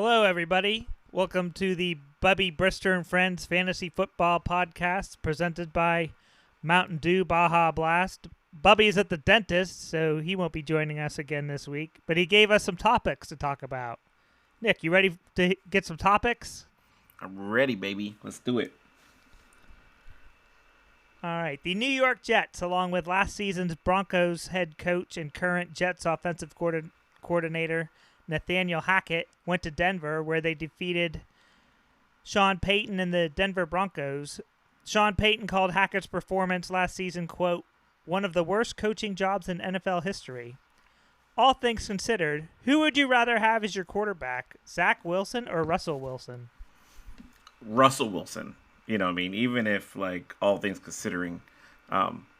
Hello, everybody. Welcome to the Bubby Brister and Friends Fantasy Football Podcast presented by Mountain Dew Baja Blast. Bubby's at the dentist, so he won't be joining us again this week, but he gave us some topics to talk about. Nick, you ready to get some topics? I'm ready, baby. Let's do it. All right. The New York Jets, along with last season's Broncos head coach and current Jets offensive coordinator Nathaniel Hackett, went to Denver, where they defeated Sean Payton and the Denver Broncos. Sean Payton called Hackett's performance last season, quote, one of the worst coaching jobs in NFL history. All things considered, who would you rather have as your quarterback, Zach Wilson or Russell Wilson? Russell Wilson. You know what I mean? Even if, like, all things considering,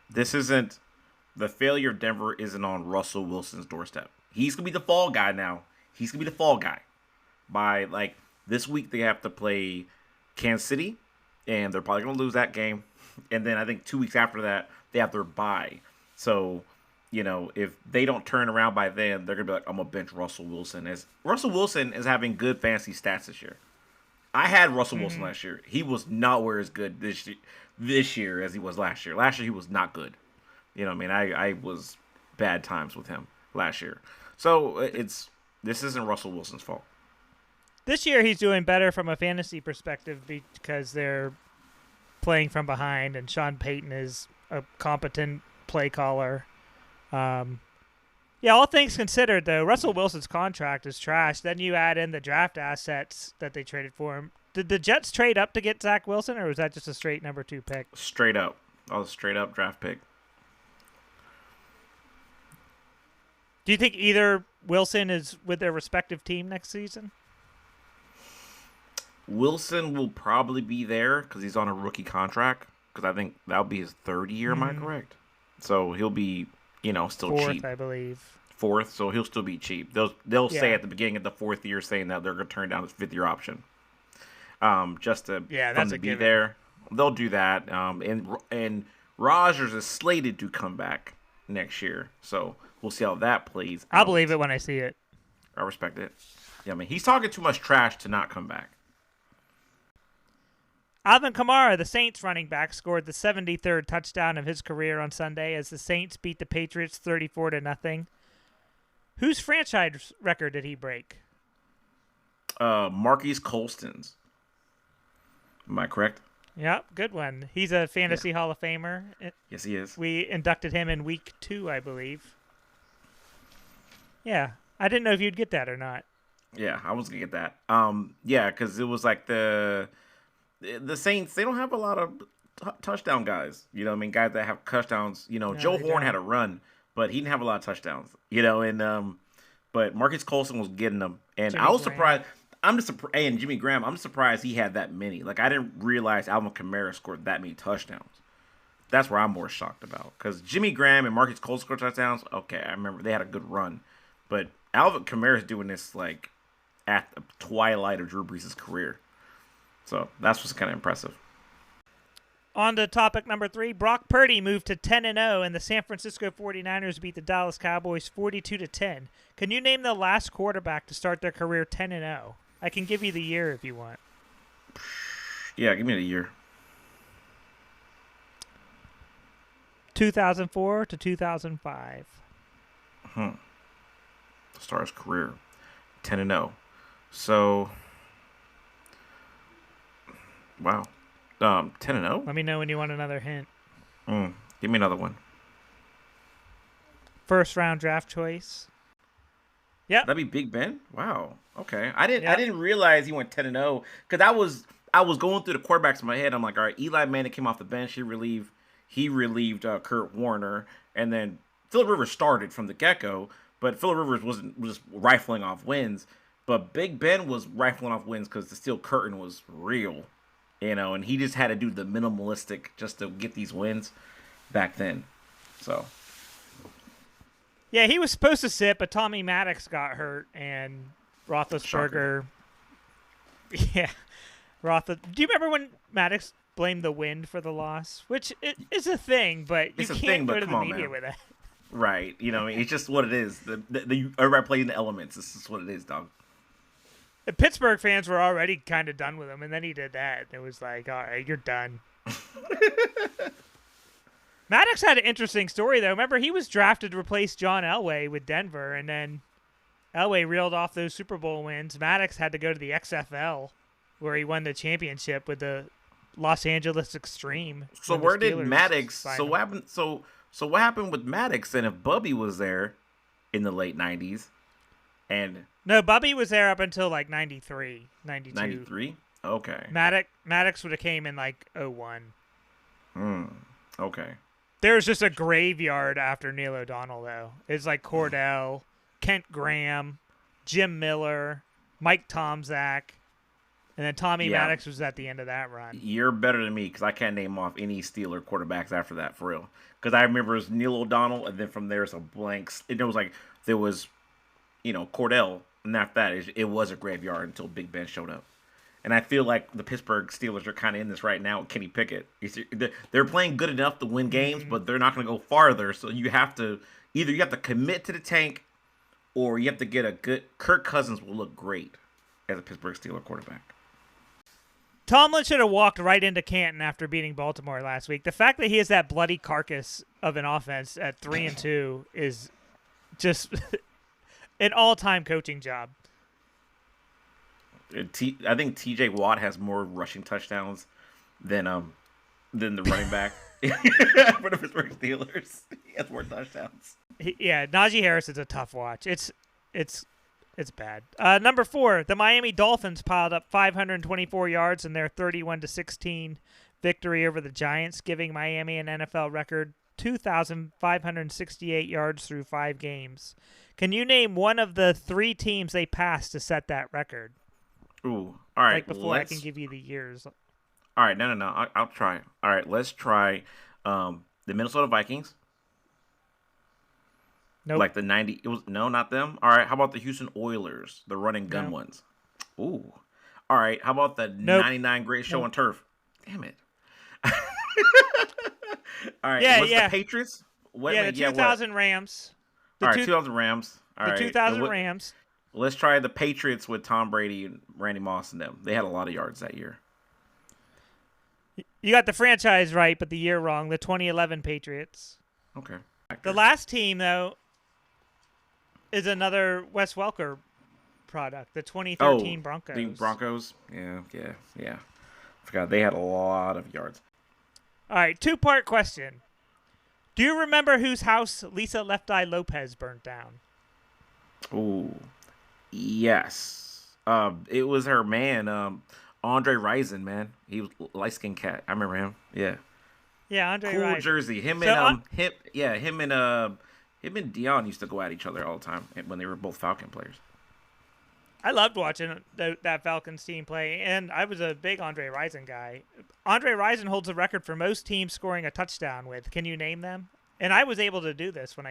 this isn't – the failure of Denver isn't on Russell Wilson's doorstep. He's going to be the fall guy now. He's going to be the fall guy. By, like, this week they have to play Kansas City, and they're probably going to lose that game. And then I think 2 weeks after that, they have their bye. So, you know, if they don't turn around by then, they're going to be like, I'm going to bench Russell Wilson. As Russell Wilson is having good fantasy stats this year. I had Russell Wilson last year. He was nowhere as good this year as he was last year. Last year, he was not good. You know what I mean? I was bad times with him last year. So, this isn't Russell Wilson's fault. This year he's doing better from a fantasy perspective because they're playing from behind and Sean Payton is a competent play caller. Yeah, all things considered, though, Russell Wilson's contract is trash. Then you add in the draft assets that they traded for him. Did the Jets trade up to get Zach Wilson, or was that just a straight number 2 pick? Straight up. That was a straight up draft pick. Do you think either Wilson is with their respective team next season? Wilson will probably be there because he's on a rookie contract. Because I think that'll be his third year, am I correct? So he'll be, you know, still fourth, cheap. I believe. Fourth, so he'll still be cheap. They'll say at the beginning of the 4th year saying that they're going to turn down his 5th year option. Just to that's to be there. They'll do that. And Rodgers is slated to come back next year. So we'll see how that plays out. I'll believe it when I see it. I respect it. Yeah, I mean, he's talking too much trash to not come back. Alvin Kamara, the Saints running back, scored the 73rd touchdown of his career on Sunday as the Saints beat the Patriots 34-0. Whose franchise record did he break? Marquise Colston's. Am I correct? Yep, good one. He's a fantasy Hall of Famer. Yes, he is. We inducted him in week 2, I believe. Yeah, I didn't know if you'd get that or not. Yeah, I was going to get that. Yeah, because it was like the Saints, they don't have a lot of touchdown guys. You know what I mean? Guys that have touchdowns. You know, Joe Horn had a run, but he didn't have a lot of touchdowns. You know, and but Marcus Colston was getting them. And I was surprised. I'm just surprised. And Jimmy Graham, I'm surprised he had that many. Like, I didn't realize Alvin Kamara scored that many touchdowns. That's where I'm more shocked about. Because Jimmy Graham and Marcus Colston scored touchdowns. Okay, I remember they had a good run. But Alvin Kamara is doing this, like, at the twilight of Drew Brees' career. So that's what's kind of impressive. On to topic number 3, Brock Purdy moved to 10-0, and the San Francisco 49ers beat the Dallas Cowboys 42-10. Can you name the last quarterback to start their career 10-0? I can give you the year if you want. Yeah, give me the year. 2004 to 2005. Start his career 10-0. So, wow. 10-0? Let me know when you want another hint. Give me another one. First round draft choice. Yep. That'd be Big Ben? Wow. Okay. I didn't realize he went 10-0 because I was going through the quarterbacks in my head. I'm like, all right, Eli Manning came off the bench. He relieved Kurt Warner, and then Phillip Rivers started from the get-go, but Phillip Rivers was just rifling off wins. But Big Ben was rifling off wins because the steel curtain was real, you know, and he just had to do the minimalistic just to get these wins back then. So. Yeah, he was supposed to sit, but Tommy Maddox got hurt, and Roethlisberger. Shocking. Yeah, Do you remember when Maddox blamed the wind for the loss? Which is a thing, but you can't go to the media with that. Right. You know, it's just what it is. Everybody playing the elements. This is what it is, dog. The Pittsburgh fans were already kind of done with him, and then he did that. It was like, all right, you're done. Maddox had an interesting story, though. Remember, he was drafted to replace John Elway with Denver, and then Elway reeled off those Super Bowl wins. Maddox had to go to the XFL, where he won the championship with the Los Angeles Extreme. So where did Maddox? So what happened? So what happened with Maddox? And if Bubby was there in the late '90s, and no, Bubby was there up until like 93, 92. 93. Okay. Maddox would have came in like 01. Okay. There's just a graveyard after Neil O'Donnell, though. It's like Cordell, Kent Graham, Jim Miller, Mike Tomczak, and then Tommy Maddox was at the end of that run. You're better than me because I can't name off any Steeler quarterbacks after that, for real. Because I remember it was Neil O'Donnell, and then from there it's a blank. There was, Cordell, and after that it was a graveyard until Big Ben showed up. And I feel like the Pittsburgh Steelers are kind of in this right now with Kenny Pickett. They're playing good enough to win games, but they're not going to go farther. So you have to commit to the tank, or you have to get a good. Kirk Cousins will look great as a Pittsburgh Steelers quarterback. Tomlin should have walked right into Canton after beating Baltimore last week. The fact that he has that bloody carcass of an offense at 3-2 is just an all-time coaching job. I think T.J. Watt has more rushing touchdowns than the running back for the Pittsburgh Steelers. He has more touchdowns. Najee Harris is a tough watch. It's bad. Number 4, the Miami Dolphins piled up 524 yards in their 31-16 victory over the Giants, giving Miami an NFL record 2,568 yards through 5 games. Can you name one of the 3 teams they passed to set that record? Ooh, all right. Like before I can give you the years. All right, no. I'll try. All right, let's try the Minnesota Vikings. Nope. Like the 90. It was not them. All right, how about the Houston Oilers, the running gun ones? Ooh. All right, how about the 99 Great Show on Turf? Damn it. All right, the Patriots? The 2000 Rams. All right, 2000 Rams. All right. 2000 Rams. Let's try the Patriots with Tom Brady and Randy Moss and them. They had a lot of yards that year. You got the franchise right, but the year wrong. The 2011 Patriots. Okay. The last team, though, is another Wes Welker product. The 2013 Broncos. The Broncos? Yeah. Forgot they had a lot of yards. All right, 2-part question. Do you remember whose house Lisa Left Eye Lopez burnt down? Ooh. Yes. It was her man, Andre Rison, man. He was light-skinned cat. I remember him. Yeah. Yeah, Andre cool Rison. Jersey. Him and Dion used to go at each other all the time when they were both Falcon players. I loved watching that Falcons team play, and I was a big Andre Rison guy. Andre Rison holds the record for most teams scoring a touchdown with. Can you name them? And I was able to do this when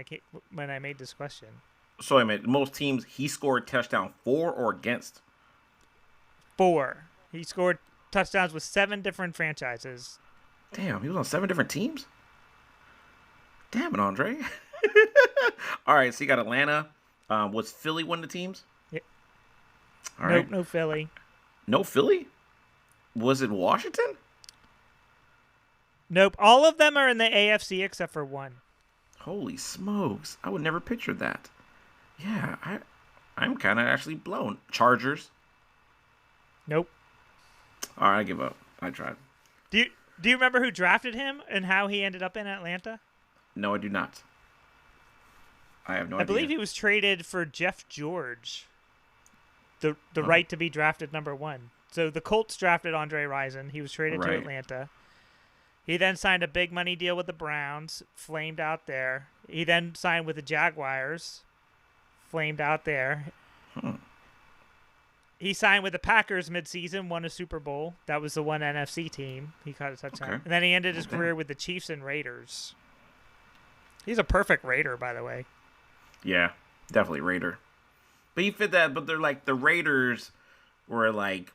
I made this question. So I mean, most teams he scored touchdown for or against? 4. He scored touchdowns with 7 different franchises. Damn, he was on 7 different teams? Damn it, Andre. All right, so you got Atlanta. Was Philly one of the teams? Yeah. All right. No Philly. No Philly? Was it Washington? Nope. All of them are in the AFC except for 1. Holy smokes. I would never picture that. Yeah, I'm kind of actually blown. Chargers? Nope. All right, I give up. I tried. Do you remember who drafted him and how he ended up in Atlanta? No, I do not. I have no idea. I believe he was traded for Jeff George, the right to be drafted number 1. So the Colts drafted Andre Rison. He was traded to Atlanta. He then signed a big money deal with the Browns, flamed out there. He then signed with the Jaguars, flamed out there. He signed with the Packers midseason, won a Super Bowl. That was the one NFC team. He caught a touchdown. Okay. And then he ended his career with the Chiefs and Raiders. He's a perfect Raider, by the way. Yeah, definitely Raider. But he fit that, but they're like, the Raiders were like,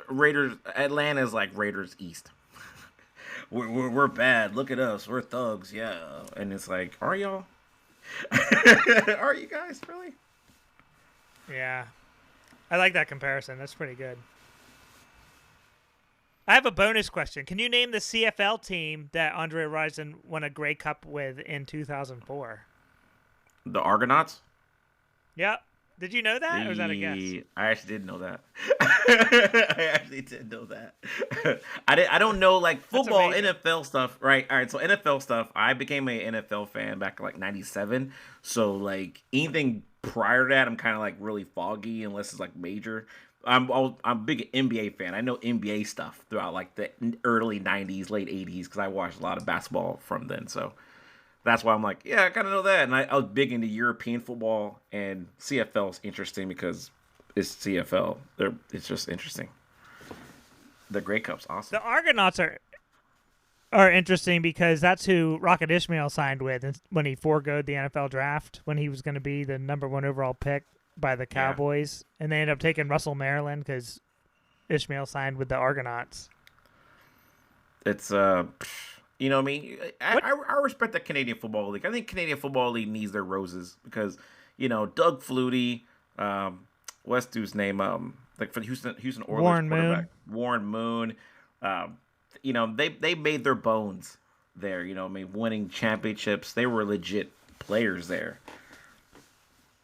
Raiders, Atlanta's like Raiders East. we're bad. Look at us. We're thugs. Yeah. And it's like, are y'all? Are you guys really? Yeah. I like that comparison. That's pretty good. I have a bonus question. Can you name the CFL team that Andre Rison won a Grey Cup with in 2004? The Argonauts? Yep. Did you know that, or was that a guess? I actually did know that. I actually did know that. I don't know like football, NFL stuff, right? All right, so NFL stuff. I became an NFL fan back in like '97. So like anything prior to that, I'm kind of like really foggy unless it's like major. I'm a big NBA fan. I know NBA stuff throughout like the early '90s, late '80s because I watched a lot of basketball from then. So that's why I'm like, yeah, I kind of know that. And I was big into European football, and CFL is interesting because it's CFL. It's just interesting. The Grey Cup's awesome. The Argonauts are interesting because that's who Rocket Ishmael signed with when he foregoed the NFL draft, when he was going to be the #1 overall pick by the Cowboys. Yeah. And they ended up taking Russell Maryland because Ishmael signed with the Argonauts. It's you know what I mean? I respect the Canadian Football League. I think Canadian Football League needs their roses because, you know, Doug Flutie, what's dude's name? Like for the Houston Oilers quarterback. Warren Moon. You know, they made their bones there, you know what I mean? Winning championships. They were legit players there.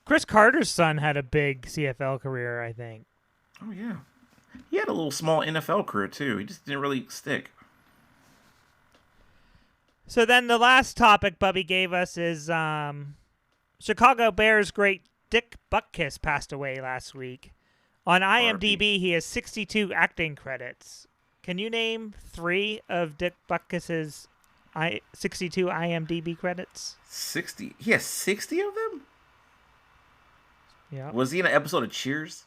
Chris Carter's son had a big CFL career, I think. Oh, yeah. He had a little small NFL career, too. He just didn't really stick. So then the last topic Bubby gave us is Chicago Bears great Dick Butkus passed away last week. On IMDb, he has 62 acting credits. Can you name 3 of Dick Butkus's 62 IMDb credits? 60? He has 60 of them? Yeah. Was he in an episode of Cheers?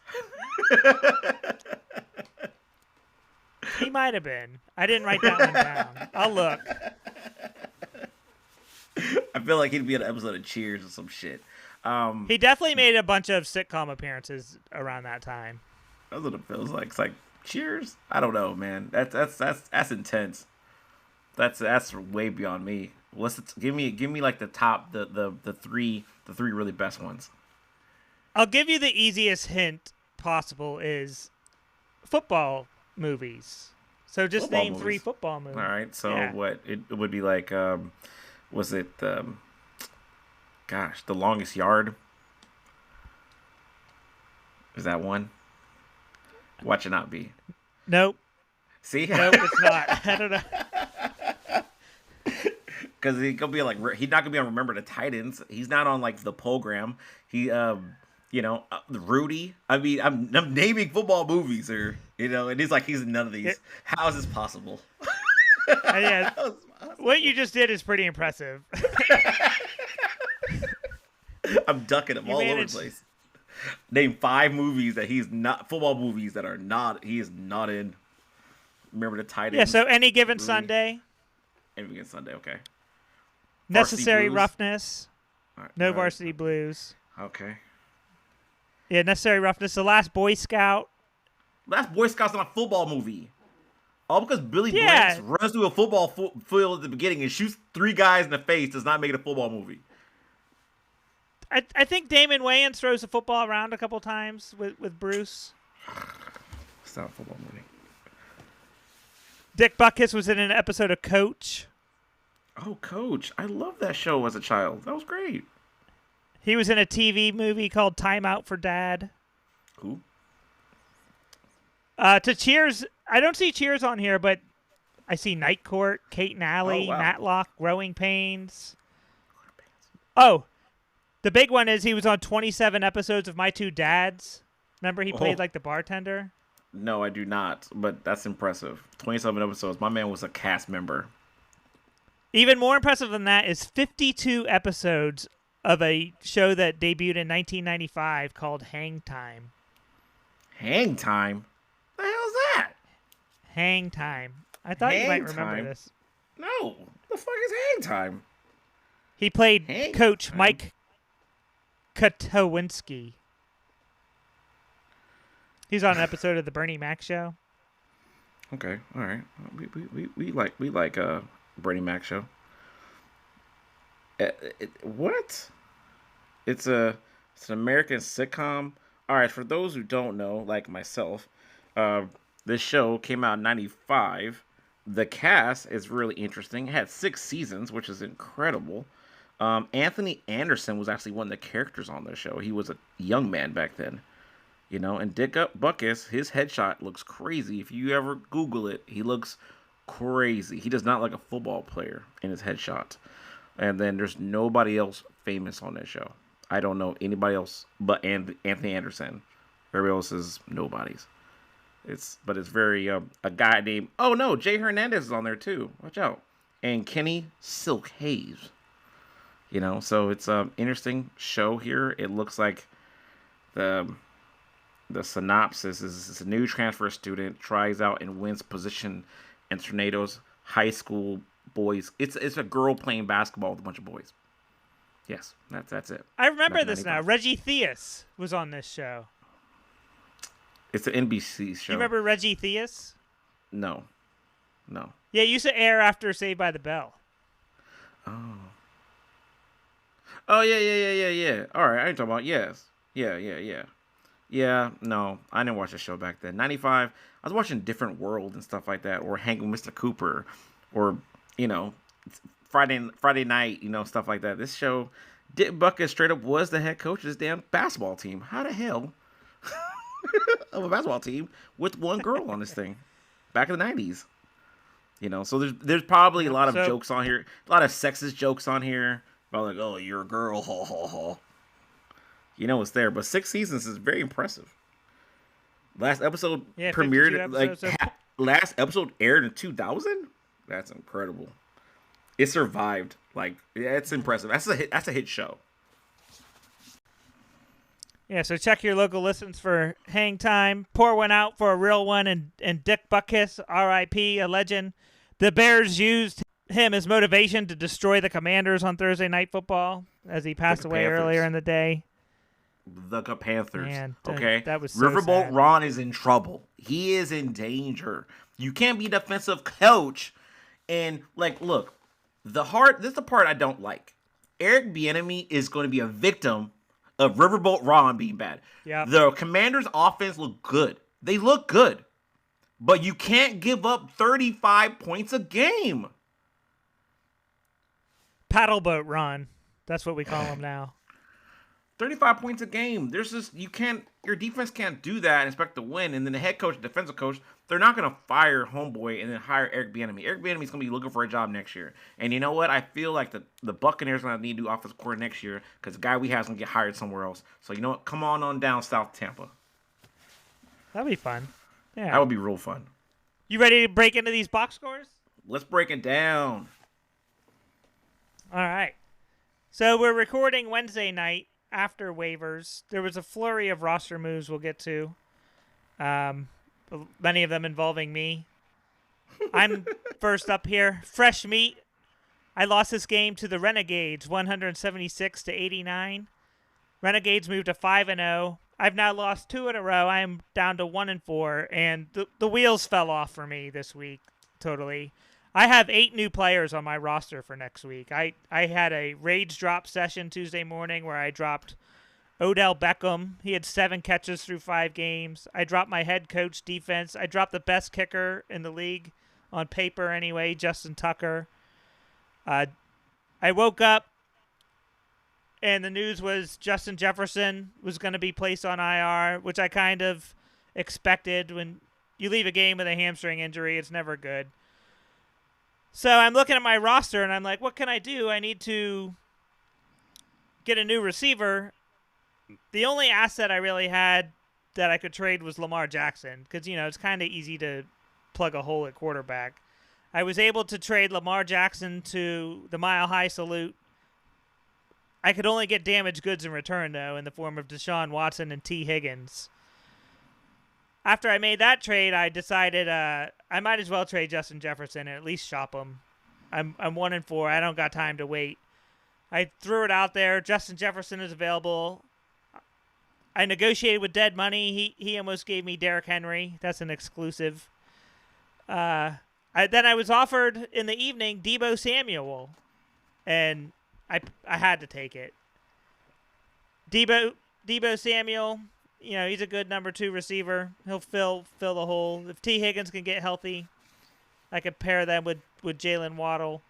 He might have been. I didn't write that one down. I'll look. I feel like he'd be in an episode of Cheers or some shit. He definitely made a bunch of sitcom appearances around that time. That's what it feels like. It's like Cheers. I don't know, man. That's intense. That's way beyond me. Give me like the top the three really best ones. I'll give you the easiest hint possible is football movies. So just football name movies. 3 football movies. All right. So what it would be like? Was it? The Longest Yard. Is that one? Watch It Not Be. Nope. See? Nope, it's not. I don't know. Because he's not gonna be on Remember the Titans. He's not on like the program. He Rudy. I mean, I'm naming football movies here. You know, and he's in none of these. How is this possible? Yeah, what you just did is pretty impressive. I'm ducking him all over the place. Name 5 movies that he's not football movies that he is not in. Remember the Titans. Yeah, so Any Given Sunday. Any Given Sunday, okay. Necessary Roughness. Right, no Varsity Blues. Okay. Yeah, Necessary Roughness. The Last Boy Scout. Last Boy Scout's not a football movie. All because Billy Blanks runs through a football field at the beginning and shoots 3 guys in the face does not make it a football movie. I think Damon Wayans throws the football around a couple times with Bruce. It's not a football movie. Dick Butkus was in an episode of Coach. Oh, Coach. I loved that show as a child. That was great. He was in a TV movie called Time Out for Dad. Who? To Cheers, I don't see Cheers on here, but I see Night Court, Kate and Alley, Matlock, Growing Pains. Oh, the big one is he was on 27 episodes of My Two Dads. Remember he played like the bartender? No, I do not, but that's impressive. 27 episodes. My man was a cast member. Even more impressive than that is 52 episodes of a show that debuted in 1995 called Hang Time. Hang Time? The hell is that? Hang Time. I thought you might remember this. No. The fuck is Hang Time? He played Coach Mike Katowinski. He's on an episode of the Bernie Mac Show. Okay, all right. We like Bernie Mac Show. What? It's an American sitcom. All right, for those who don't know, like myself, uh, this show came out in '95. The cast is really interesting. It had 6 seasons, which is incredible. Anthony Anderson was actually one of the characters on the show. He was a young man back then, and Dick Butkus, his headshot looks crazy. If you ever Google it, he looks crazy. He does not like a football player in his headshot. And then there's nobody else famous on that show. I don't know anybody else but Anthony Anderson. Everybody else is nobodies. It's very a guy named Jay Hernandez is on there too. Watch out. And Kenny Silk Hayes. So it's an interesting show here. It looks like the synopsis is a new transfer student tries out and wins position in Tornado's high school boys. It's a girl playing basketball with a bunch of boys. Yes, that's it. I remember this now. Reggie Theus was on this show. It's an NBC show. You remember Reggie Theus? No. Yeah, it used to air after Saved by the Bell. Oh, yeah. All right, I ain't talking about, yes. Yeah. Yeah, no, I didn't watch the show back then. 95, I was watching Different World and stuff like that, or Hanging with Mr. Cooper, or, Friday night, stuff like that. This show, Dick Butkus straight up was the head coach of this damn basketball team. How the hell of a basketball team with one girl on this thing back in the 90s? So there's probably a lot of jokes on here, a lot of sexist jokes on here about like, oh, you're a girl, ha ha ha. It's there, but 6 seasons is very impressive. Last episode premiered last episode aired in 2000. That's incredible. It survived. It's impressive. That's a hit show. Yeah, so check your local listens for Hang Time. Pour one out for a real one, and Dick Butkus, R.I.P., a legend. The Bears used him as motivation to destroy the Commanders on Thursday Night Football as he passed away earlier in the day. The Panthers. Man, okay? That was so Riverboat sad. Ron is in trouble. He is in danger. You can't be a defensive coach and, look, this is the part I don't like. Eric Bieniemy is going to be a victim of Riverboat Ron being bad. Yep. The Commanders' offense look good. They look good. But you can't give up 35 points a game. Paddleboat Ron. That's what we call him now. 35 points a game. Your defense can't do that and expect to win. And then the head coach, defensive coach, they're not going to fire homeboy and then hire Eric Bieniemy. Eric Bieniemy is going to be looking for a job next year. And you know what? I feel like the Buccaneers are going to need to do offensive coordinator next year because the guy we have is going to get hired somewhere else. So you know what? Come on down south Tampa. That'd be fun. Yeah. That would be real fun. You ready to break into these box scores? Let's break it down. All right. So we're recording Wednesday night after waivers. There was a flurry of roster moves we'll get to. Many of them involving me. I'm first up here. Fresh meat. I lost this game to the Renegades, 176-89. Renegades moved to 5-0. I've now lost 2 in a row. I am down to 1-4, and the wheels fell off for me this week. Totally. I have 8 new players on my roster for next week. I had a rage drop session Tuesday morning where I dropped Odell Beckham. He had 7 catches through 5 games. I dropped my head coach defense. I dropped the best kicker in the league on paper anyway, Justin Tucker. I woke up and the news was Justin Jefferson was going to be placed on IR, which I kind of expected. When you leave a game with a hamstring injury, it's never good. So I'm looking at my roster, and I'm like, what can I do? I need to get a new receiver. The only asset I really had that I could trade was Lamar Jackson because, it's kind of easy to plug a hole at quarterback. I was able to trade Lamar Jackson to the Mile High Salute. I could only get damaged goods in return, though, in the form of Deshaun Watson and T. Higgins. After I made that trade, I decided I might as well trade Justin Jefferson and at least shop him. I'm 1-4. I don't got time to wait. I threw it out there. Justin Jefferson is available. I negotiated with dead money. He almost gave me Derrick Henry. That's an exclusive. Then I was offered in the evening Deebo Samuel, and I had to take it. Deebo Samuel he's a good number 2 receiver. He'll fill the hole. If T. Higgins can get healthy, I could pair them with Jalen Waddle.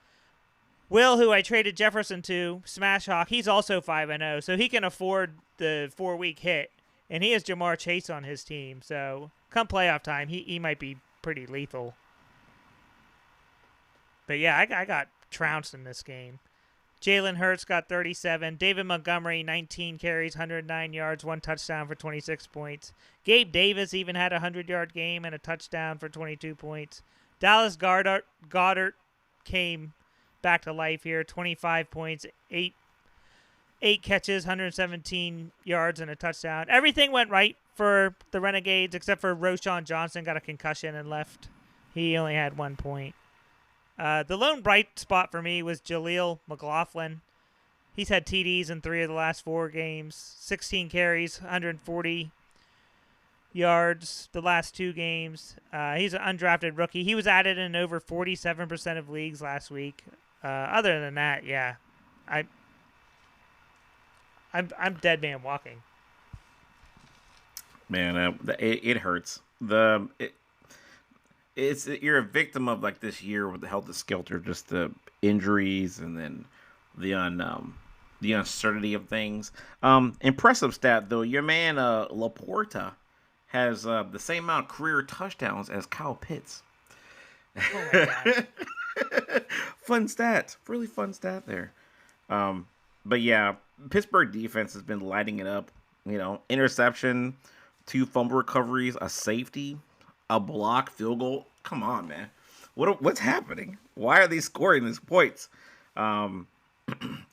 Will, who I traded Jefferson to, Smash Hawk, he's also 5-0, so he can afford the 4-week hit, and he has Jamar Chase on his team. So come playoff time, he might be pretty lethal. But yeah, I got trounced in this game. Jalen Hurts got 37. David Montgomery, 19 carries, 109 yards, 1 touchdown for 26 points. Gabe Davis even had a 100-yard game and a touchdown for 22 points. Dallas Goddard came back to life here, 25 points, 8 catches, 117 yards, and a touchdown. Everything went right for the Renegades except for Roschon Johnson got a concussion and left. He only had 1 point. The lone bright spot for me was Jaleel McLaughlin. He's had TDs in 3 of the last 4 games, 16 carries, 140 yards the last 2 games. He's an undrafted rookie. He was added in over 47% of leagues last week. Other than that, yeah, I'm dead man walking. Man, it hurts. You're a victim of like this year with the helter skelter, just the injuries and then the uncertainty of things. Impressive stat though, your man Laporta has the same amount of career touchdowns as Kyle Pitts. Oh my God. Fun stat, really fun stat there. But yeah, Pittsburgh defense has been lighting it up. Interception, 2 fumble recoveries, a safety, a block, field goal. Come on, man. What's happening? Why are they scoring these points?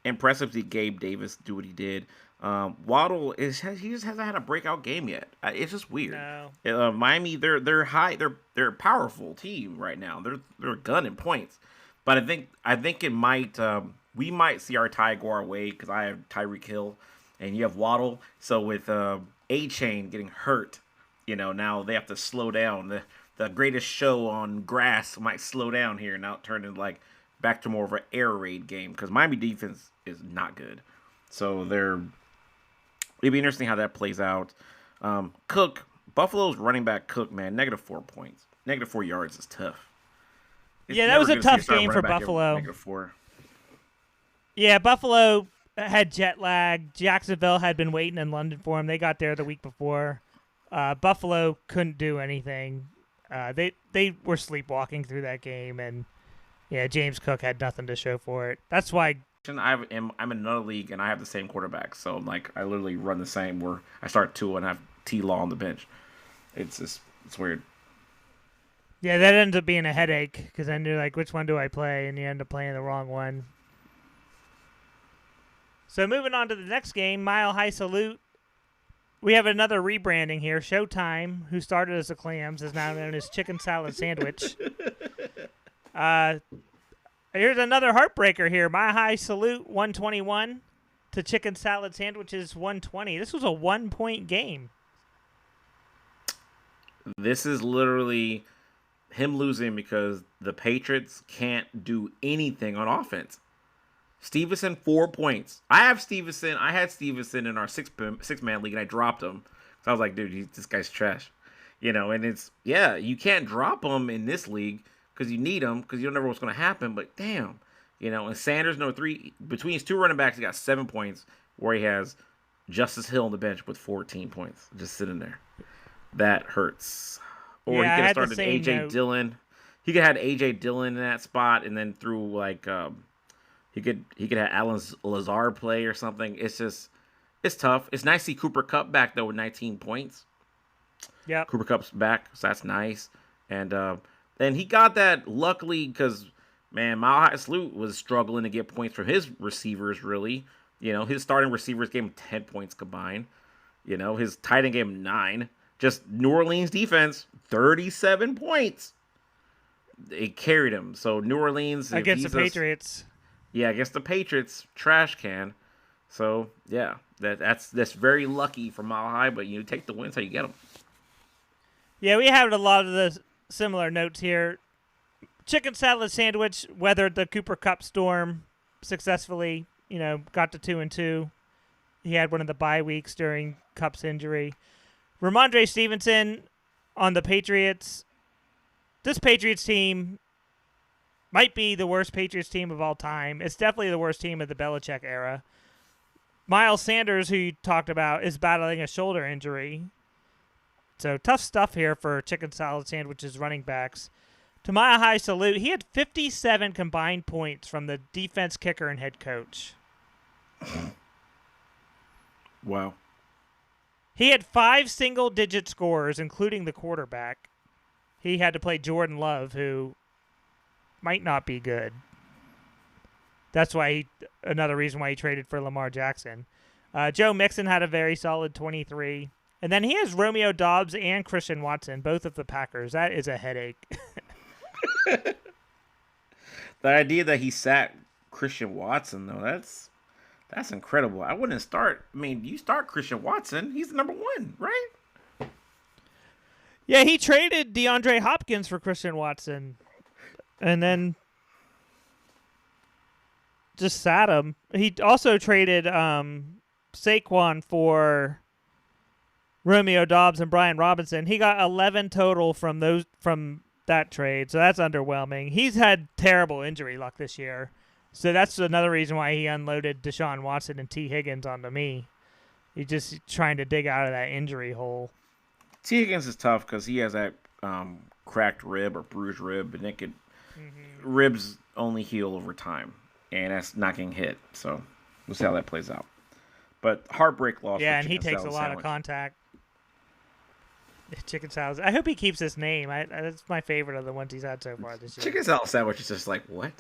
Impressive to Gabe Davis do what he did. Waddle he just hasn't had a breakout game yet. It's just weird. No. Miami, they're high. They're a powerful team right now. They're gunning points, but I think it might. We might see our tie go our way because I have Tyreek Hill, and you have Waddle. So with A-Chain getting hurt, now they have to slow down. The greatest show on grass might slow down here and now turn into like back to more of an air raid game because Miami defense is not good. So it'd be interesting how that plays out. Cook, Buffalo's running back Cook, man, -4 points. -4 yards is tough. Yeah, that was a tough game for Buffalo. -4. Yeah, Buffalo had jet lag. Jacksonville had been waiting in London for him. They got there the week before. Buffalo couldn't do anything. They were sleepwalking through that game, and yeah, James Cook had nothing to show for it. That's why I'm in another league, and I have the same quarterback. So like, I literally run the same where I start 2 and have T-Law on the bench. It's weird. Yeah, that ends up being a headache because I knew like which one do I play, and you end up playing the wrong one. So moving on to the next game, Mile High Salute. We have another rebranding here. Showtime, who started as the Clams, is now known as Chicken Salad Sandwich. Here's another heartbreaker here. Mile High Salute 121 to Chicken Salad Sandwiches 120. This was a 1-point game. This is literally him losing because the Patriots can't do anything on offense. Stevenson, 4 points. I had Stevenson in our six-man league, and I dropped him. So I was like, dude, this guy's trash. And you can't drop him in this league because you need him because you don't know what's going to happen. But damn, and Sanders, no 3. Between his 2 running backs, he got 7 points, where he has Justice Hill on the bench with 14 points just sitting there. That hurts. Or he could have started A.J. Dillon. He could have had A.J. Dillon in that spot and then threw like he could have Alan Lazard play or something. It's tough. It's nice to see Cooper Kupp back though with 19 points. Yeah, Cooper Kupp's back, so that's nice. And then he got that luckily because man, Mile High Salute was struggling to get points from his receivers. Really, his starting receivers gave him 10 points combined. His tight end gave him 9. Just New Orleans defense, 37 points. It carried him. So New Orleans against the Patriots. Yeah, against the Patriots, trash can. So yeah, that's very lucky for Mile High, but you take the wins how you get them. Yeah, we have a lot of the similar notes here. Chicken Salad Sandwich weathered the Cooper Kupp storm successfully. Got to 2-2. He had one of the bye weeks during Kupp's injury. Ramondre Stevenson on the Patriots. This Patriots team might be the worst Patriots team of all time. It's definitely the worst team of the Belichick era. Miles Sanders, who you talked about, is battling a shoulder injury. So tough stuff here for chicken salad sandwiches running backs. To my high salute, he had 57 combined points from the defense, kicker, and head coach. Wow. He had 5 single-digit scores, including the quarterback. He had to play Jordan Love, who might not be good. That's why another reason why he traded for Lamar Jackson. Joe Mixon had a very solid 23. And then he has Romeo Doubs and Christian Watson, both of the Packers. That is a headache. The idea that he sat Christian Watson, though, that's incredible. I wouldn't start. I mean, you start Christian Watson. He's the number 1, right? Yeah, he traded DeAndre Hopkins for Christian Watson. And then just sat him. He also traded Saquon for Romeo Doubs and Brian Robinson. He got 11 total from that trade, so that's underwhelming. He's had terrible injury luck this year, so that's another reason why he unloaded Deshaun Watson and T. Higgins onto me. He's just trying to dig out of that injury hole. T. Higgins is tough because he has that cracked rib or bruised rib, and ribs only heal over time, and that's not getting hit. So we'll see how that plays out. But heartbreak loss. Yeah, and he takes a lot of contact. Chicken salad. I hope he keeps his name. That's my favorite of the ones he's had so far this year. Chicken salad sandwich is just like, what?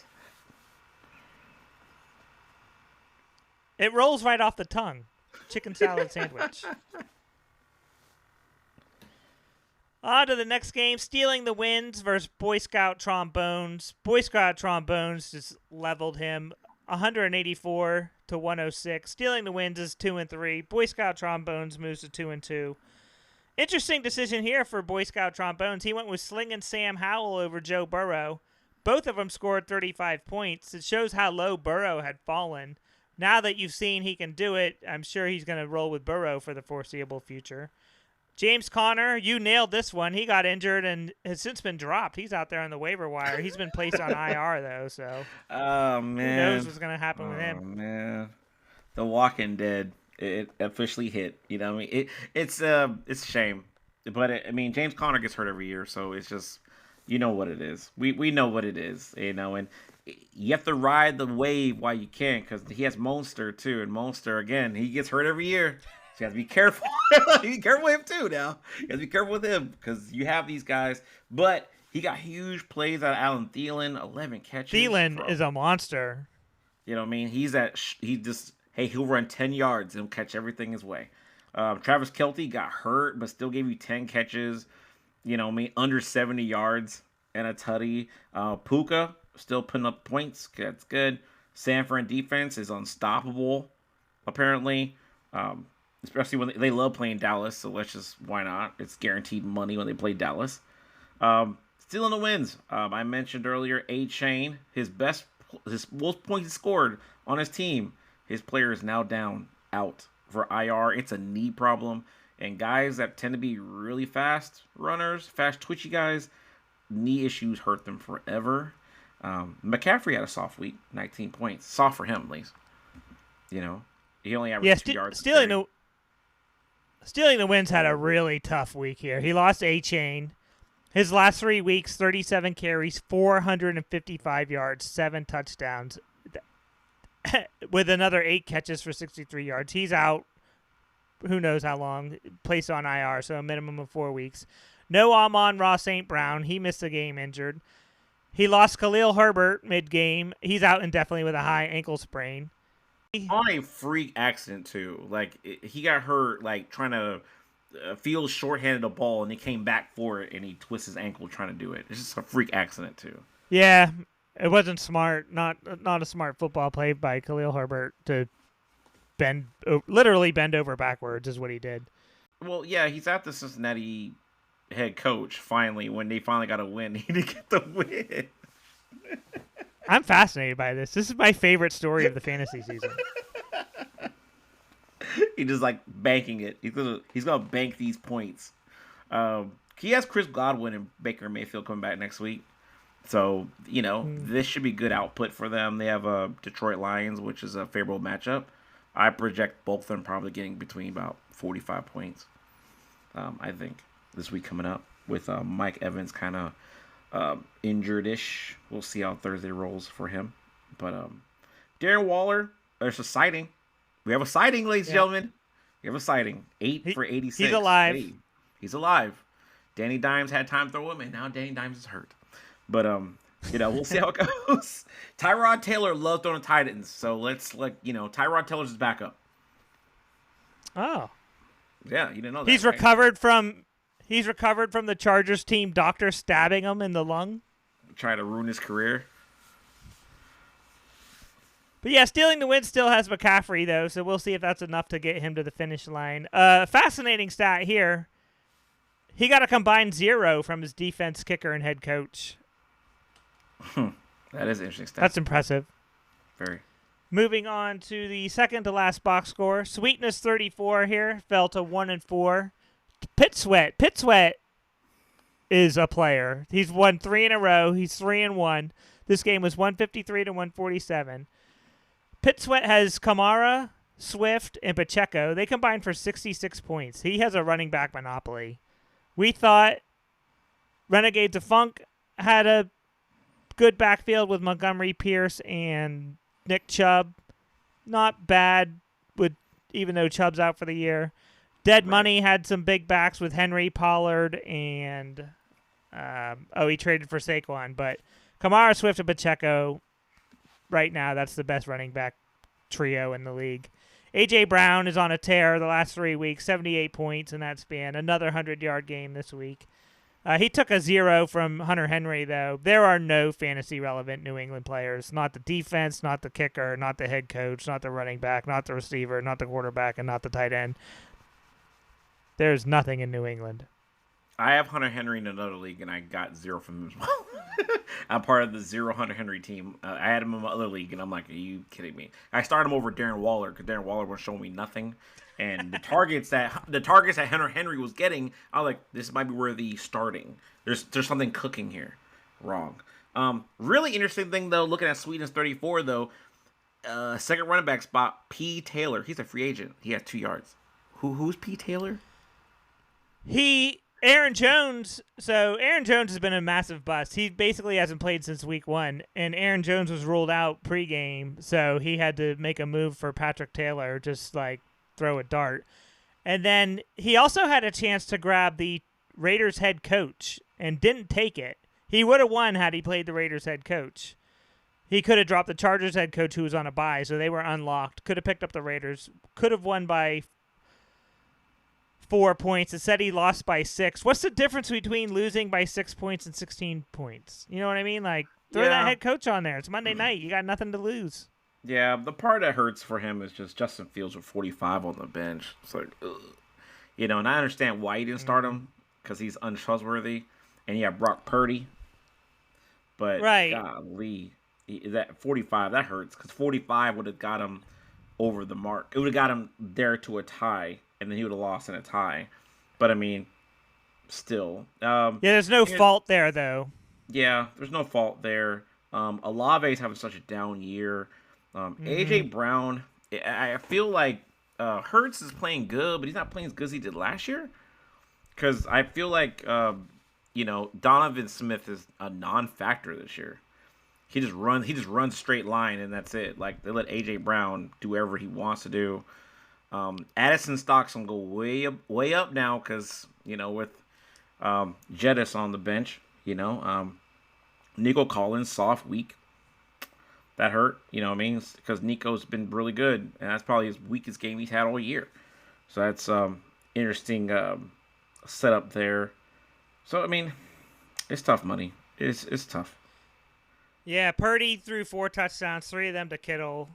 It rolls right off the tongue. Chicken salad sandwich. On to the next game. Stealing the Wins versus Boy Scout Trombones. Boy Scout Trombones just leveled him 184 to 106. Stealing the Wins is 2-3. Boy Scout Trombones moves to 2-2. Interesting decision here for Boy Scout Trombones. He went with Slingin' Sam Howell over Joe Burrow. Both of them scored 35 points. It shows how low Burrow had fallen. Now that you've seen he can do it, I'm sure he's going to roll with Burrow for the foreseeable future. James Conner, you nailed this one. He got injured and has since been dropped. He's out there on the waiver wire. He's been placed on IR, though, so oh, man. Who knows what's going to happen with him. Oh, man. The Walking Dead. It officially hit. You know what I mean? It's a shame. But, I mean, James Conner gets hurt every year, so it's just, you know what it is. We know what it is, you know, and you have to ride the wave while you can because he has Monster, too. And Monster, again, he gets hurt every year. So you have to be careful. Be careful with him, too, now. You have to be careful with him because you have these guys. But he got huge plays out of Alan Thielen, 11 catches. Thielen is a monster. You know what I mean? He'll run 10 yards and catch everything his way. Travis Kelce got hurt, but still gave you 10 catches. You know what I mean? Under 70 yards and a tutty. Puka still putting up points. That's good. San Fran defense is unstoppable, apparently. Especially when they love playing Dallas, so why not? It's guaranteed money when they play Dallas. Stealing the Wins. I mentioned earlier, A-Chain, his most points he scored on his team. His player is now out for IR. It's a knee problem. And guys that tend to be really fast runners, fast twitchy guys, knee issues hurt them forever. McCaffrey had a soft week, 19 points. Soft for him, at least. You know, he only averaged 2 yards. Stealing the Wins had a really tough week here. He lost A-Chain. His last 3 weeks, 37 carries, 455 yards, 7 touchdowns. With another 8 catches for 63 yards. He's out who knows how long, placed on IR, so a minimum of 4 weeks. No Amon-Ra St. Brown. He missed a game injured. He lost Khalil Herbert mid-game. He's out indefinitely with a high ankle sprain. On a freak accident, too. Like, he got hurt, like, trying to field shorthanded a ball, and he came back for it, and he twisted his ankle trying to do it. It's just a freak accident, too. Yeah, it wasn't smart. Not a smart football play by Khalil Herbert to literally bend over backwards is what he did. Well, yeah, he's at the Cincinnati head coach, finally. When they finally got a win, he didn't get the win. I'm fascinated by this. This is my favorite story of the fantasy season. He just like banking it. He's gonna bank these points. He has Chris Godwin and Baker Mayfield coming back next week. So, this should be good output for them. They have Detroit Lions, which is a favorable matchup. I project both of them probably getting between about 45 points, I think, this week coming up with Mike Evans kind of injured-ish. We'll see how Thursday rolls for him. But Darren Waller, there's a sighting. We have a sighting, ladies and gentlemen. We have a sighting. 8 for 86. He's alive. Hey, he's alive. Danny Dimes had time to throw him, and now Danny Dimes is hurt. But we'll see how it goes. Tyrod Taylor loved throwing tight ends, so let's Tyrod Taylor's his backup. Oh, yeah, you didn't know that. He's recovered from the Chargers team doctor stabbing him in the lung, trying to ruin his career. But yeah, stealing the win still has McCaffrey though, so we'll see if that's enough to get him to the finish line. Fascinating stat here. He got a combined 0 from his defense, kicker, and head coach. That is an interesting stat. That's impressive. Very. Moving on to the second to last box score. Sweetness 34 here fell to 1-4. Pit Sweat is a player. He's won 3 in a row. He's 3-1. This game was 153 to 147. Pit Sweat has Kamara, Swift, and Pacheco. They combined for 66 points. He has a running back monopoly. We thought Renegades of Funk had a good backfield with Montgomery, Pierce, and Nick Chubb. Not bad, even though Chubb's out for the year. Dead Money had some big backs with Henry, Pollard, and he traded for Saquon. But Kamara, Swift, and Pacheco, right now, that's the best running back trio in the league. A.J. Brown is on a tear the last 3 weeks, 78 points in that span. Another 100-yard game this week. He took a 0 from Hunter Henry, though. There are no fantasy-relevant New England players. Not the defense, not the kicker, not the head coach, not the running back, not the receiver, not the quarterback, and not the tight end. There's nothing in New England. I have Hunter Henry in another league, and I got 0 from him as well. I'm part of the 0 Hunter Henry team. I had him in my other league, and I'm like, are you kidding me? I started him over Darren Waller because Darren Waller was showing me nothing. And the targets that Hunter Henry was getting, I was like, this might be worthy starting. There's something cooking here. Wrong. Really interesting thing, though, looking at Sweetness 34, though, second running back spot, P. Taylor. He's a free agent. He has 2 yards. Who's P. Taylor? Aaron Jones. So Aaron Jones has been a massive bust. He basically hasn't played since week 1, and Aaron Jones was ruled out pregame, so he had to make a move for Patrick Taylor, just like throw a dart. And then he also had a chance to grab the Raiders head coach and didn't take it. He would have won had he played the Raiders head coach. He could have dropped the Chargers head coach who was on a bye, so they were unlocked. Could have picked up the Raiders. Could have won by 4 points. It said he lost by 6. What's the difference between losing by 6 points and 16 points? You know what I mean? Like, throw that head coach on there. It's Monday night. You got nothing to lose. Yeah, the part that hurts for him is just Justin Fields with 45 on the bench. It's like, ugh. And I understand why he didn't start him, because he's untrustworthy. And you have Brock Purdy. But, golly, that 45, that hurts, because 45 would have got him over the mark. It would have got him there to a tie, and then he would have lost in a tie. But, I mean, still. There's no fault there, though. Yeah, there's no fault there. Olave's having such a down year. A.J. Brown, I feel like Hurts is playing good, but he's not playing as good as he did last year. Because I feel like, Donovan Smith is a non-factor this year. He just runs straight line, and that's it. Like, they let A.J. Brown do whatever he wants to do. Addison stock's going to go way up now because, with Jettis on the bench, Nico Collins, soft week. That hurt, because Nico's been really good, and that's probably his weakest game he's had all year. So that's interesting setup there. So, I mean, it's tough money. It's tough. Yeah, Purdy threw 4 touchdowns, 3 of them to Kittle.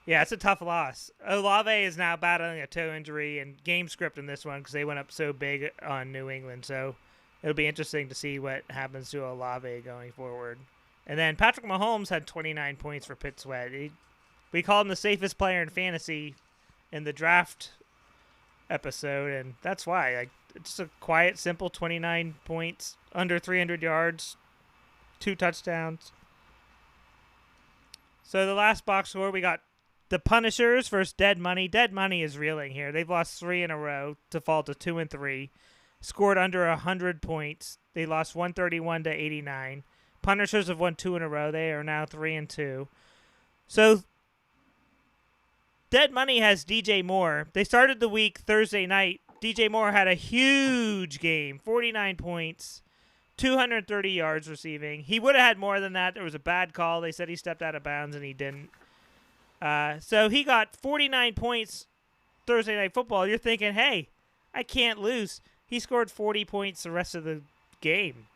It's a tough loss. Olave is now battling a toe injury and game script in this one because they went up so big on New England. So it'll be interesting to see what happens to Olave going forward. And then Patrick Mahomes had 29 points for Pit Sweat. We called him the safest player in fantasy in the draft episode, and that's why. Like, it's just a quiet, simple 29 points, under 300 yards, 2 touchdowns. So the last box score, we got the Punishers versus Dead Money. Dead Money is reeling here. They've lost 3 in a row to fall to 2-3. Scored under 100 points. They lost 131 to 89. Punishers have won 2 in a row. They are now 3-2. So Dead Money has DJ Moore. They started the week Thursday night. DJ Moore had a huge game, 49 points, 230 yards receiving. He would have had more than that. There was a bad call. They said he stepped out of bounds, and he didn't. So he got 49 points Thursday Night Football. You're thinking, hey, I can't lose. He scored 40 points the rest of the game.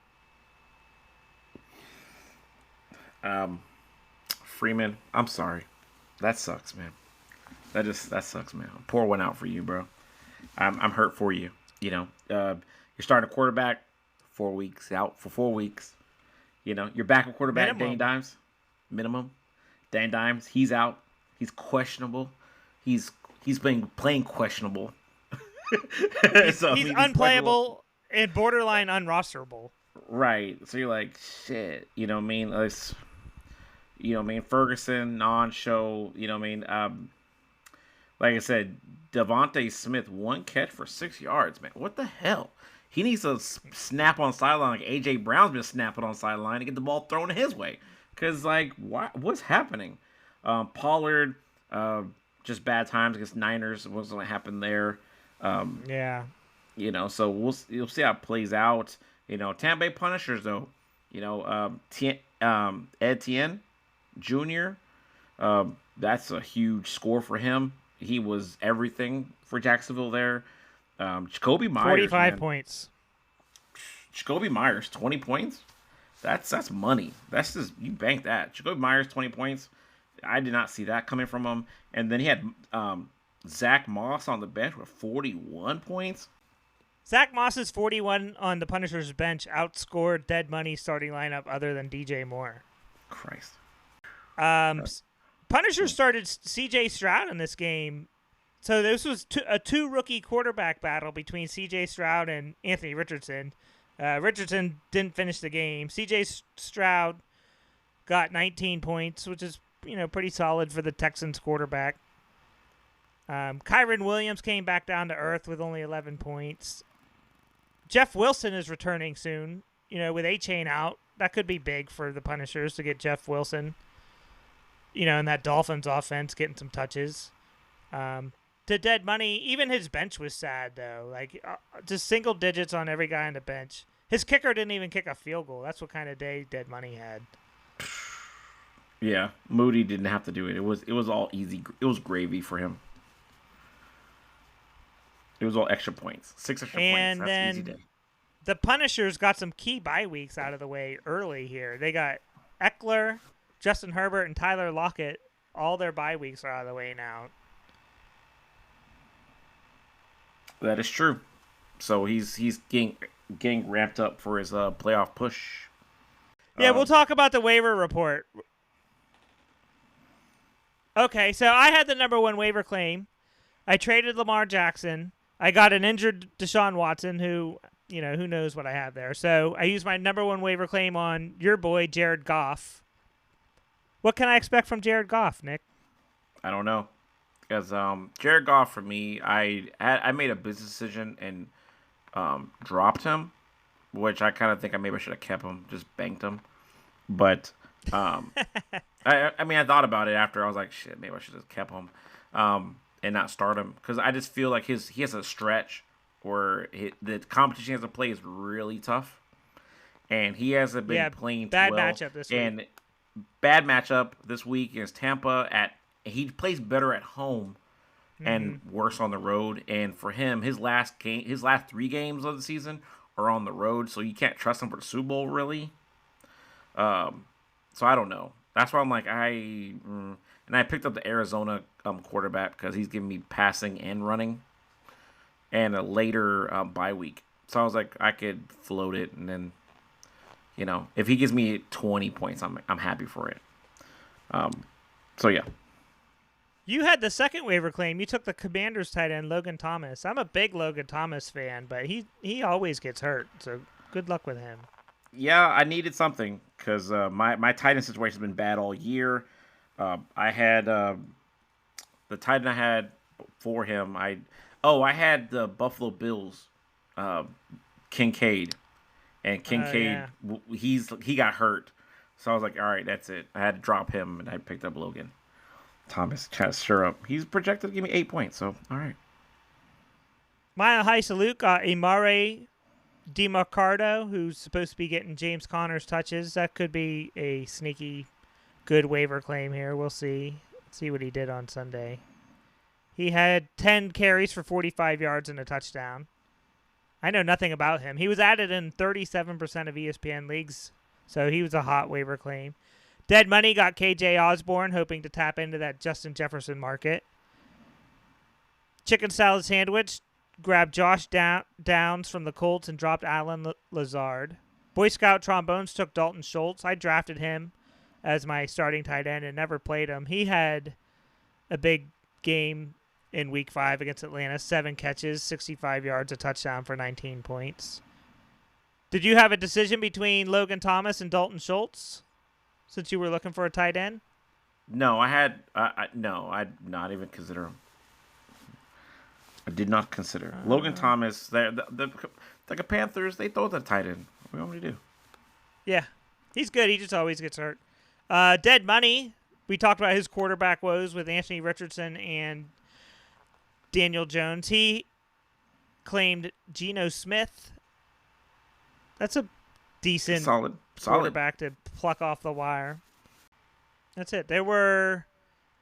Freeman, I'm sorry. That sucks, man. That sucks, man. Pour one out for you, bro. I'm hurt for you. You know, you're starting a quarterback 4 weeks out for 4 weeks. You know, your backup quarterback, Dane Dimes, minimum. Dane Dimes, he's out. He's questionable. He's been playing questionable. He's unplayable and borderline unrosterable. Right. So you're like, shit. You know what I mean? Ferguson, non-show. You know what I mean? Like I said, Devontae Smith, 1 catch for 6 yards, man. What the hell? He needs to snap on sideline like A.J. Brown's been snapping on sideline to get the ball thrown his way. Because, like, what's happening? Pollard, just bad times against Niners. What's going to happen there? Yeah. You know, so you'll see how it plays out. You know, Tampa Bay Punishers, though. You know, Etienne Jr., that's a huge score for him. He was everything for Jacksonville there. Jacoby Myers, 45 points. Jacoby Myers, 20 points. That's money. That's just, you bank that. Jacoby Myers, 20 points. I did not see that coming from him. And then he had Zach Moss on the bench with 41 points. Zach Moss's 41 on the Punishers bench outscored Dead Money's starting lineup other than DJ Moore. Christ. Punishers started C.J. Stroud in this game. So this was a 2 rookie quarterback battle between C.J. Stroud and Anthony Richardson. Richardson didn't finish the game. C.J. Stroud got 19 points, which is, you know, pretty solid for the Texans quarterback. Kyron Williams came back down to earth with only 11 points. Jeff Wilson is returning soon. You know, with A-Chain out, that could be big for the Punishers to get Jeff Wilson, you know, in that Dolphins offense, getting some touches. To Dead Money, even his bench was sad, though. Like, just single digits on every guy on the bench. His kicker didn't even kick a field goal. That's what kind of day Dead Money had. Yeah, Moody didn't have to do it. It was all easy. It was gravy for him. It was all extra points. 6 extra points. That's an easy day. The Punishers got some key bye weeks out of the way early here. They got Eckler, Justin Herbert, and Tyler Lockett. All their bye weeks are out of the way now. That is true. So he's getting ramped up for his playoff push. Yeah, we'll talk about the waiver report. Okay, so I had the number 1 waiver claim. I traded Lamar Jackson. I got an injured Deshaun Watson, who, you know, who knows what I have there. So I used my number 1 waiver claim on your boy, Jared Goff. What can I expect from Jared Goff, Nick? I don't know. Because Jared Goff, for me, I made a business decision and dropped him, which I kind of think I should have kept him, just banked him. But I thought about it after. I was like, shit, maybe I should have kept him and not start him, because I just feel like he has a stretch where the competition he has to play is really tough, and he hasn't been playing bad well. Matchup this week. And bad matchup this week against Tampa. He plays better at home and worse on the road. And for him, his last 3 games of the season are on the road, so you can't trust him for the Super Bowl, really. So I don't know. That's why I'm like, and I picked up the Arizona quarterback because he's giving me passing and running, and a later bye week. So I was like, I could float it, and then, you know, if he gives me 20 points, I'm happy for it. So yeah. You had the second waiver claim. You took the Commanders tight end, Logan Thomas. I'm a big Logan Thomas fan, but he always gets hurt, so good luck with him. Yeah, I needed something because my tight end situation has been bad all year. I had the tight end I had for him. I had the Buffalo Bills, Kincaid, and Kincaid he got hurt, so I was like, all right, that's it. I had to drop him, and I picked up Logan Thomas. Try to stir up. He's projected to give me 8 points, so all right. Mile High Salute got Amare DiMarcardo, who's supposed to be getting James Conner's touches. That could be a sneaky good waiver claim here. We'll see. See what he did on Sunday. He had 10 carries for 45 yards and a touchdown. I know nothing about him. He was added in 37% of ESPN leagues, so he was a hot waiver claim. Dead Money got KJ Osborne, hoping to tap into that Justin Jefferson market. Chicken Salad Sandwich grabbed Josh Downs from the Colts and dropped Alan Lazard. Boy Scout Trombones took Dalton Schultz. I drafted him as my starting tight end and never played him. He had a big game in Week 5 against Atlanta. 7 catches, 65 yards, a touchdown for 19 points. Did you have a decision between Logan Thomas and Dalton Schultz since you were looking for a tight end? No, I'd not even consider him. I did not consider Logan Thomas. The Panthers, they throw the tight end. What do you want me to do? Yeah, he's good. He just always gets hurt. Dead Money, we talked about his quarterback woes with Anthony Richardson and Daniel Jones. He claimed Geno Smith. That's a decent solid quarterback to pluck off the wire. That's it. There were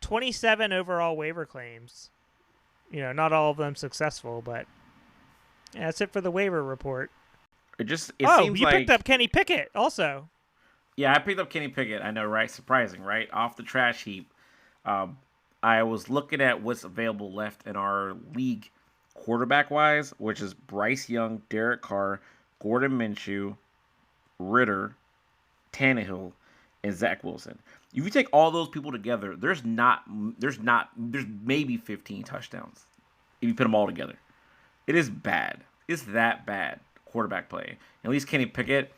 27 overall waiver claims. Not all of them successful, but yeah, that's it for the waiver report. It seems you like picked up Kenny Pickett also. Yeah, I picked up Kenny Pickett. I know, right? Surprising, right? Off the trash heap. I was looking at what's available left in our league quarterback-wise, which is Bryce Young, Derek Carr, Gordon Minshew, Ritter, Tannehill, and Zach Wilson. If you take all those people together, there's maybe 15 touchdowns if you put them all together. It is bad. It's that bad quarterback play. At least Kenny Pickett,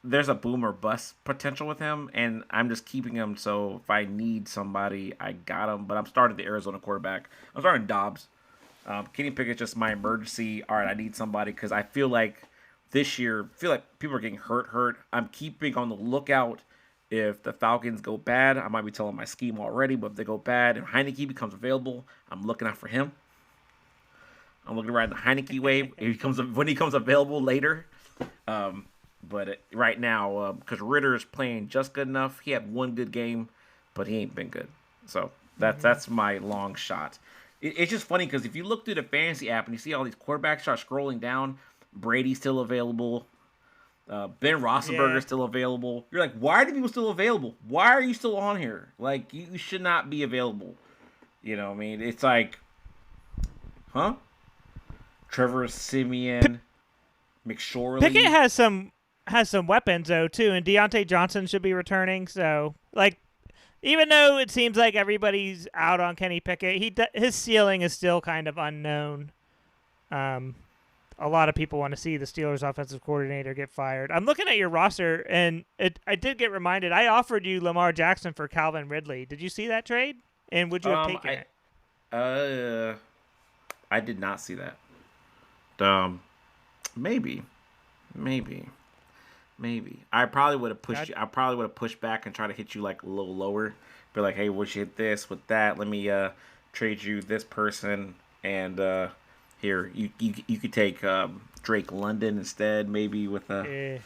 there's a boom or bust potential with him, and I'm just keeping him so if I need somebody, I got him. But I'm starting the Arizona quarterback. I'm starting Dobbs. Kenny Pickett's just my emergency. All right, I need somebody because I feel like this year, people are getting hurt. I'm keeping on the lookout. If the Falcons go bad, I might be telling my scheme already, but if they go bad and Heineke becomes available, I'm looking out for him. I'm looking to ride the Heineke wave when he comes available later. But right now, because Ritter is playing just good enough, he had one good game, but he ain't been good. So that's my long shot. It's just funny because if you look through the fantasy app and you see all these quarterbacks start scrolling down, Brady's still available. Ben Roethlisberger is still available. You're like, why are the people still available? Why are you still on here? Like, you should not be available. You know what I mean? It's like, huh? Trevor Siemian, McSorley. Pickett has some weapons, though, too, and Deontay Johnson should be returning. So, like, even though it seems like everybody's out on Kenny Pickett, his ceiling is still kind of unknown. A lot of people want to see the Steelers' offensive coordinator get fired. I'm looking at your roster, and I did get reminded. I offered you Lamar Jackson for Calvin Ridley. Did you see that trade? And would you have taken it? I did not see that. Maybe. I probably would have pushed you. I probably would have pushed back and tried to hit you like a little lower. Be like, hey, would you hit this with that? Let me trade you this person and. Here, you could take Drake London instead, maybe with a.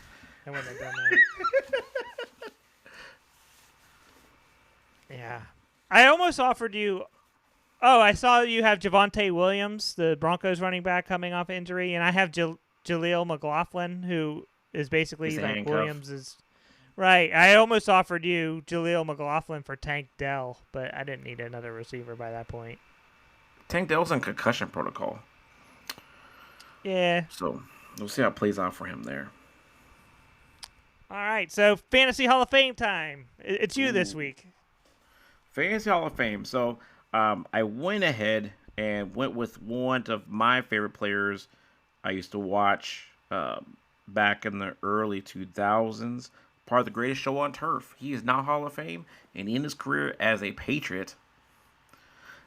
I wouldn't have done that. Yeah, I almost offered you. Oh, I saw you have Javonte Williams, the Broncos running back, coming off injury, and I have Jaleel McLaughlin, who is basically like Williams' right. I almost offered you Jaleel McLaughlin for Tank Dell, but I didn't need another receiver by that point. Tank Dell's in concussion protocol. Yeah. So we'll see how it plays out for him there. All right, so Fantasy Hall of Fame time. It's you this week. Fantasy Hall of Fame. So I went ahead and went with one of my favorite players I used to watch back in the early 2000s. Part of the greatest show on turf. He is now Hall of Fame, and in his career as a Patriot,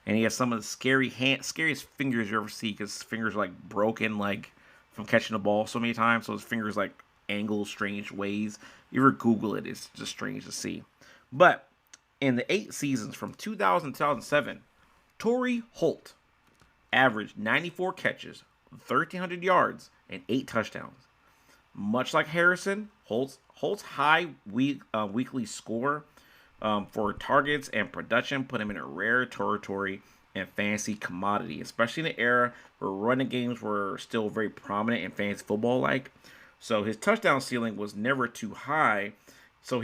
and he has some of the scariest fingers you ever see, because his fingers are like broken, like from catching the ball so many times. So his fingers like angle strange ways. You ever Google it? It's just strange to see. But in the 8 seasons from 2000 to 2007, Torrey Holt averaged 94 catches, 1,300 yards, and 8 touchdowns. Much like Harrison, Holt's high weekly score for targets and production put him in a rare territory and fantasy commodity, especially in an era where running games were still very prominent in fantasy football. So his touchdown ceiling was never too high. So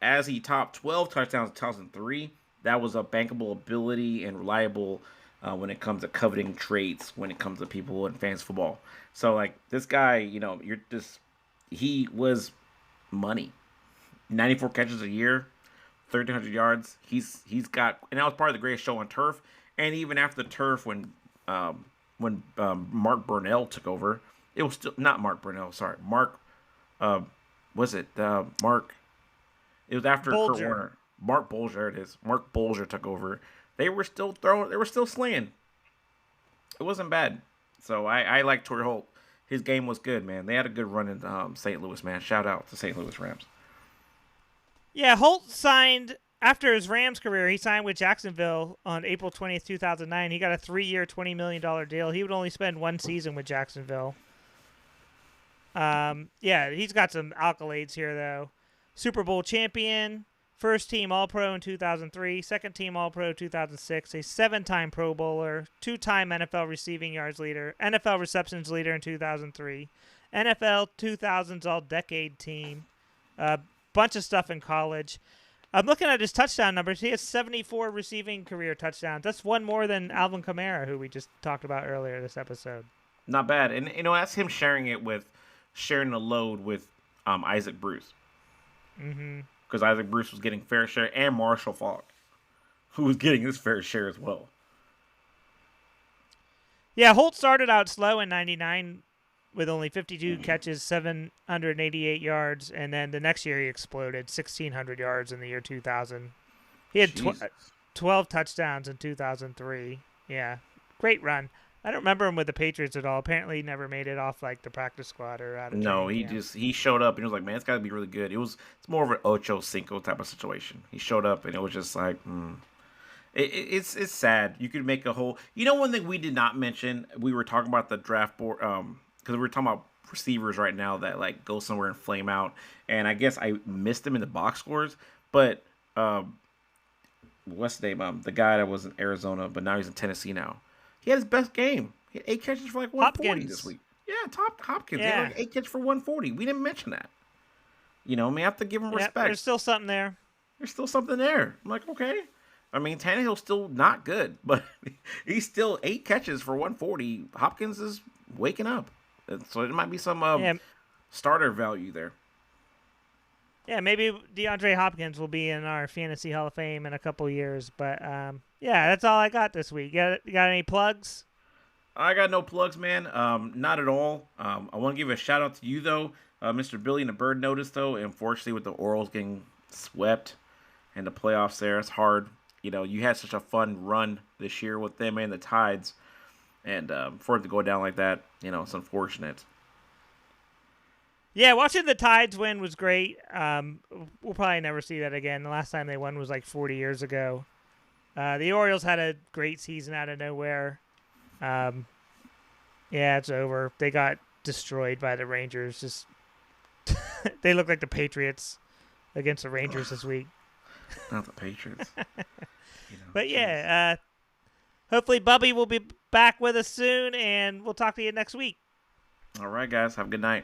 as he topped 12 touchdowns in 2003, that was a bankable ability and reliable when it comes to coveting traits when it comes to people in fantasy football. So like this guy, he was money. 94 catches a year, 1,300 yards. He's got, and that was part of the greatest show on turf. And even after the turf, when Mark Burnell took over, it was still not Mark Burnell. Sorry, Mark. Was it Mark? It was after Bolger. Kurt Warner. Mark Bolger. It is. Mark Bolger took over. They were still throwing. They were still slinging. It wasn't bad. So I like Torrey Holt. His game was good, man. They had a good run in St. Louis, man. Shout out to St. Louis Rams. Yeah, Holt signed after his Rams career. He signed with Jacksonville on April 20th, 2009. He got a 3-year, $20 million deal. He would only spend 1 season with Jacksonville. Yeah, he's got some accolades here, though. Super Bowl champion, first team All-Pro in 2003, second team All-Pro 2006, a 7-time Pro Bowler, 2-time NFL receiving yards leader, NFL receptions leader in 2003, NFL 2000s All-Decade team, bunch of stuff in college. I'm looking at his touchdown numbers. He has 74 receiving career touchdowns. That's one more than Alvin Kamara, who we just talked about earlier this episode. Not bad. And, that's him sharing the load with Isaac Bruce. Mm-hmm. Because Isaac Bruce was getting fair share, and Marshall Faulk, who was getting his fair share as well. Yeah, Holt started out slow in 99 with only 52 catches, 788 yards, and then the next year he exploded, 1,600 yards in the year 2000. He had 12 touchdowns in 2003. Yeah, great run. I don't remember him with the Patriots at all. Apparently, he never made it off like the practice squad or out of training camp. He showed up and he was like, man, it's got to be really good. It's more of an Ocho Cinco type of situation. He showed up and it was just like, it's sad. You could make a whole. One thing we did not mention, we were talking about the draft board, because we were talking about receivers right now that like go somewhere and flame out, and I guess I missed them in the box scores, but what's the name? The guy that was in Arizona, but now he's in Tennessee now. He had his best game. He had 8 catches for like 140 Hopkins. this week. Yeah, Hopkins. Yeah. He had like 8 catches for 140. We didn't mention that. We have to give him respect. There's still something there. There's still something there. I'm like, okay. I mean, Tannehill's still not good, but he's still 8 catches for 140. Hopkins is waking up. So it might be some starter value there. Yeah, maybe DeAndre Hopkins will be in our Fantasy Hall of Fame in a couple years. But, yeah, that's all I got this week. You got any plugs? I got no plugs, man. Not at all. I want to give a shout-out to you, though, Mr. Billy and the Bird Notice, though. Unfortunately, with the Orioles getting swept in the playoffs there, it's hard. You had such a fun run this year with them and the Tides. And for it to go down like that, it's unfortunate. Yeah, watching the Tides win was great. We'll probably never see that again. The last time they won was like 40 years ago. The Orioles had a great season out of nowhere. Yeah, it's over. They got destroyed by the Rangers. Just they look like the Patriots against the Rangers this week. Not the Patriots. But yeah, hopefully Bubby will be back with us soon, and we'll talk to you next week. All right, guys. Have a good night.